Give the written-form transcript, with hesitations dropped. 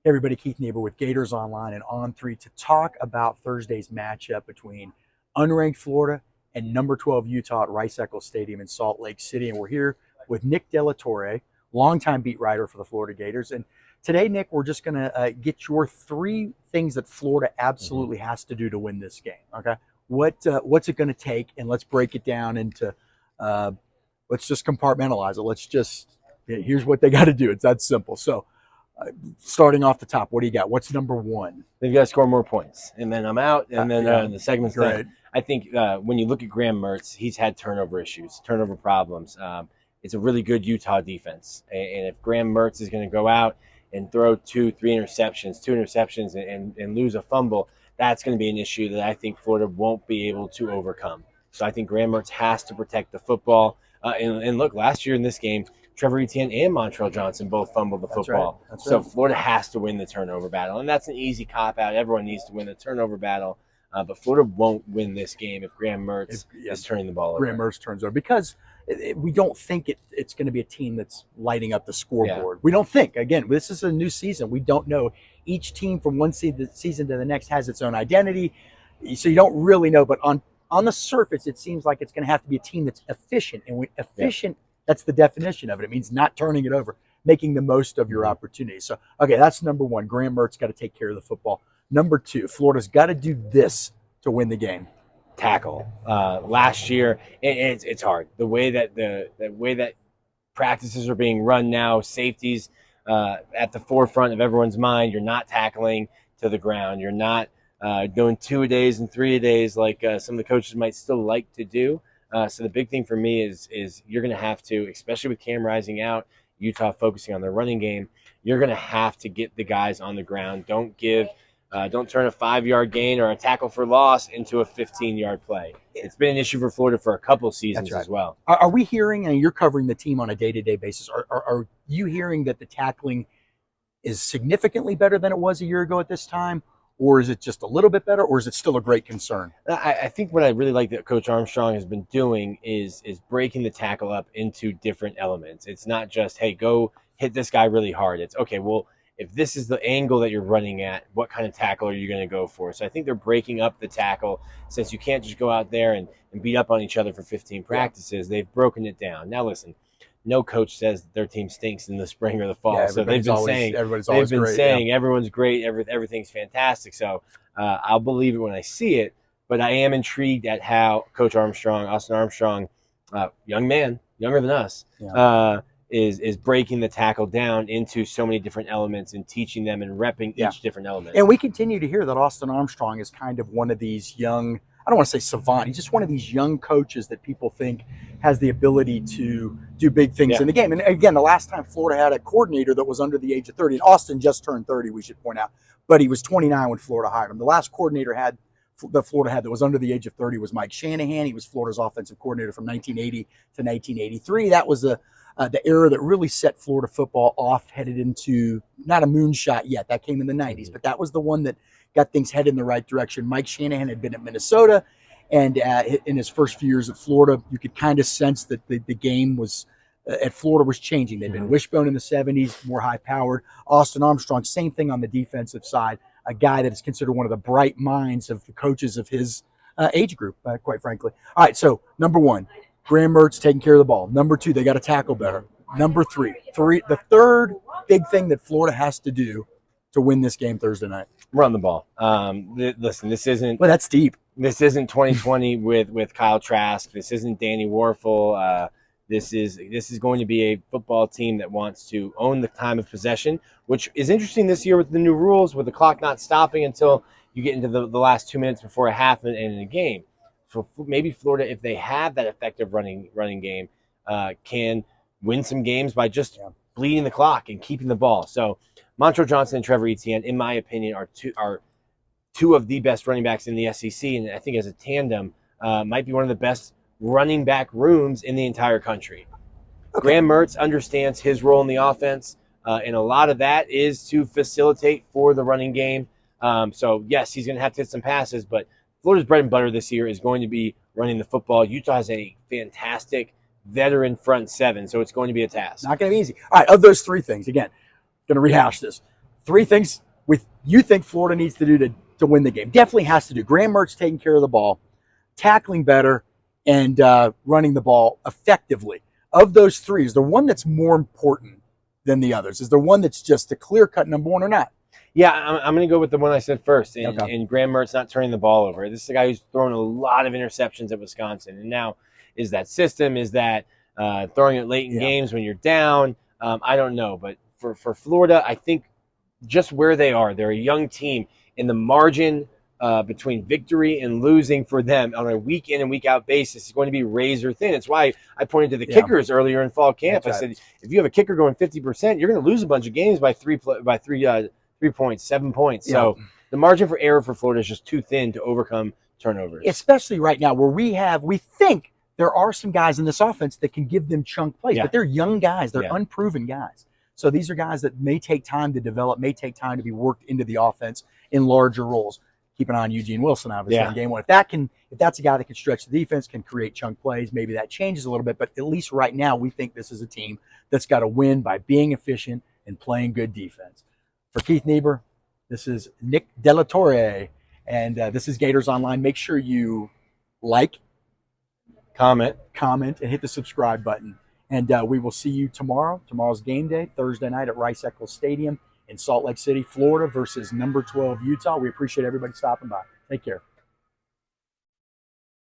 Hey everybody, Keith Neighbor with Gators Online and On3 to talk about Thursday's matchup between unranked Florida and number 12 Utah at Rice-Eccles Stadium in Salt Lake City. And we're here with Nick De La Torre, longtime beat writer for the Florida Gators. And today, Nick, we're just going to get your three things that Florida absolutely has to do to win this game. Okay, what's it going to take? And let's break it down into. Let's just compartmentalize it. Here's what they got to do. It's that simple. So. Starting off the top, what do you got? What's number one? They've got to score more points, and then I'm out, and then the segment's done. I think when you look at Graham Mertz, he's had turnover issues, turnover problems. It's a really good Utah defense, and if Graham Mertz is going to go out and throw two interceptions, and lose a fumble, that's going to be an issue that I think Florida won't be able to overcome. So I think Graham Mertz has to protect the football. And look, last year in this game, Trevor Etienne and Montrell Johnson both fumbled the football. That's so right. Florida has to win the turnover battle. And that's an easy cop-out. Everyone needs to win the turnover battle. But Florida won't win this game if Graham Mertz is turning the ball over. Graham Mertz turns over. Because we don't think it's going to be a team that's lighting up the scoreboard. We don't think. Again, this is a new season. We don't know. Each team from one season to the next has its own identity. So you don't really know. But on the surface, it seems like it's going to have to be a team that's efficient. And efficient – that's the definition of it. It means not turning it over, making the most of your opportunities. So, okay, that's number one. Graham Mertz got to take care of the football. Number two, Florida's got to do this to win the game. Tackle. Last year, it's hard. The way that practices are being run now, safeties at the forefront of everyone's mind. You're not tackling to the ground. You're not doing 2-a-days and 3-a-days like some of the coaches might still like to do. So the big thing for me is you're going to have to, especially with Cam Rising out, Utah focusing on their running game, you're going to have to get the guys on the ground. Don't turn a 5-yard gain or a tackle for loss into a 15-yard play. It's been an issue for Florida for a couple of seasons as well. Are we hearing, and you're covering the team on a day-to-day basis, are you hearing that the tackling is significantly better than it was a year ago at this time? Or is it just a little bit better, or is it still a great concern? I think what I really like that Coach Armstrong has been doing is breaking the tackle up into different elements. It's not just, hey, go hit this guy really hard. It's, okay, well, if this is the angle that you're running at, what kind of tackle are you going to go for? So I think they're breaking up the tackle. Since you can't just go out there and beat up on each other for 15 practices, they've broken it down. Now, listen, no coach says their team stinks in the spring or the fall. Yeah, so they've been saying everyone's great, everything's fantastic. So I'll believe it when I see it. But I am intrigued at how Coach Armstrong, Austin Armstrong, young man, younger than us, is breaking the tackle down into so many different elements and teaching them and repping each different element. And we continue to hear that Austin Armstrong is kind of one of these young, I don't want to say savant, he's just one of these young coaches that people think has the ability to do big things in the game. And again, the last time Florida had a coordinator that was under the age of 30, and Austin just turned 30, we should point out, but he was 29 when Florida hired him. The last coordinator that Florida had that was under the age of 30 was Mike Shanahan. He was Florida's offensive coordinator from 1980 to 1983. That was the era that really set Florida football off, headed into not a moonshot yet. That came in the 90s, but that was the one that got things headed in the right direction. Mike Shanahan had been at Minnesota, and in his first few years at Florida, you could kind of sense that the game was at Florida was changing. They'd been wishbone in the 70s, more high-powered. Austin Armstrong, same thing on the defensive side, a guy that is considered one of the bright minds of the coaches of his age group, quite frankly. All right, so number one, Graham Mertz taking care of the ball. Number two, they got to tackle better. Number three, the third big thing that Florida has to do to win this game Thursday night. Run the ball. Listen, this isn't. Well, that's deep. This isn't 2020 with Kyle Trask. This isn't Danny Warfel. This is going to be a football team that wants to own the time of possession, which is interesting this year with the new rules, with the clock not stopping until you get into the last 2 minutes before a half in a game. So maybe Florida, if they have that effective running game, can win some games by just bleeding the clock and keeping the ball. So Montrell Johnson and Trevor Etienne, in my opinion, are two of the best running backs in the SEC, and I think as a tandem might be one of the best running back rooms in the entire country. Okay. Graham Mertz understands his role in the offense, and a lot of that is to facilitate for the running game. So, yes, he's going to have to hit some passes, but Florida's bread and butter this year is going to be running the football. Utah has a fantastic veteran front seven, so it's going to be a task. Not going to be easy. All right, of those three things, again, going to rehash this. Three things you think Florida needs to do to win the game. Definitely has to do. Graham Mertz taking care of the ball, tackling better, and running the ball effectively. Of those three, is there one that's more important than the others? Is there one that's just a clear-cut number one or not? Yeah, I'm going to go with the one I said first, and, Okay. and Graham Mertz not turning the ball over. This is a guy who's thrown a lot of interceptions at Wisconsin, and now is that system, is that throwing it late in games when you're down? I don't know, but for Florida, I think just where they are, they're a young team, and the margin between victory and losing for them on a week in and week out basis is going to be razor thin. It's why I pointed to the kickers earlier in fall camp. That's I said, if you have a kicker going 50%, you're going to lose a bunch of games by 3 points, 7 points. So the margin for error for Florida is just too thin to overcome turnovers. Especially right now where we think there are some guys in this offense that can give them chunk plays, but they're young guys. They're unproven guys. So these are guys that may take time to develop, may take time to be worked into the offense in larger roles. Keep an eye on Eugene Wilson, obviously, in game one. If that's a guy that can stretch the defense, can create chunk plays, maybe that changes a little bit. But at least right now, we think this is a team that's got to win by being efficient and playing good defense. For Keith Niebuhr, this is Nick Della Torre, and this is Gators Online. Make sure you like, comment, and hit the subscribe button. And we will see you tomorrow. Tomorrow's game day, Thursday night at Rice-Eccles Stadium in Salt Lake City, Florida versus number 12 Utah. We appreciate everybody stopping by. Take care.